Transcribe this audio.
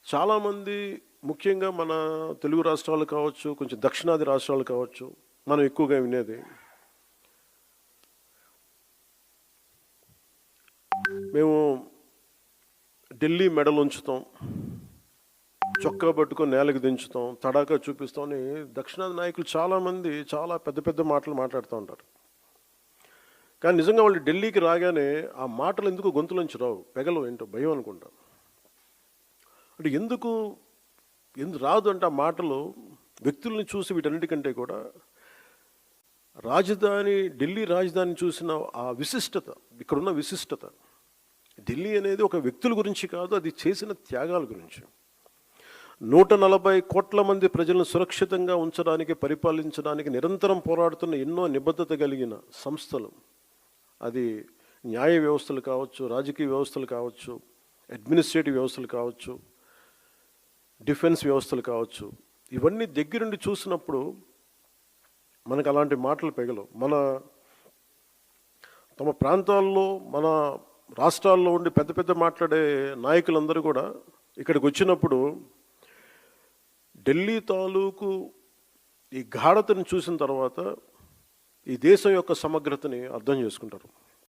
చాలామంది ముఖ్యంగా మన తెలుగు రాష్ట్రాలు కావచ్చు, కొంచెం దక్షిణాది రాష్ట్రాలు కావచ్చు, మనం ఎక్కువగా వినేది మేము ఢిల్లీ మెడలు ఉంచుతాం, చొక్కా పట్టుకొని నేలకు దించుతాం, తడాకా చూపిస్తాం అని దక్షిణాది నాయకులు చాలామంది చాలా పెద్ద పెద్ద మాటలు మాట్లాడుతూ ఉంటారు. కానీ నిజంగా వాళ్ళు ఢిల్లీకి రాగానే ఆ మాటలు ఎందుకు గొంతులోంచి రావు, పెగలు ఏంటో భయం అనుకుంటా. అంటే ఎందుకు రాదు అంటే ఆ మాటలు వ్యక్తుల్ని చూసి వీటన్నిటికంటే కూడా ఢిల్లీ రాజధాని చూసిన ఆ విశిష్టత, ఇక్కడున్న విశిష్టత, ఢిల్లీ అనేది ఒక వ్యక్తుల గురించి కాదు, అది చేసిన త్యాగాల గురించి. 140 కోట్ల మంది ప్రజలను సురక్షితంగా ఉంచడానికి, పరిపాలించడానికి నిరంతరం పోరాడుతున్న ఎన్నో నిబద్ధత కలిగిన సంస్థలు, అది న్యాయ వ్యవస్థలు కావచ్చు, రాజకీయ వ్యవస్థలు కావచ్చు, అడ్మినిస్ట్రేటివ్ వ్యవస్థలు కావచ్చు, డిఫెన్స్ వ్యవస్థలు కావచ్చు, ఇవన్నీ దగ్గరుండి చూసినప్పుడు మనకు అలాంటి మాటలు పెగలవు. తమ ప్రాంతాల్లో, మన రాష్ట్రాల్లో ఉండి పెద్ద పెద్ద మాట్లాడే నాయకులందరూ కూడా ఇక్కడికి వచ్చినప్పుడు ఢిల్లీ తాలూకు ఈ గాఢతను చూసిన తర్వాత ఈ దేశం యొక్క సమగ్రతని అర్థం చేసుకుంటారు.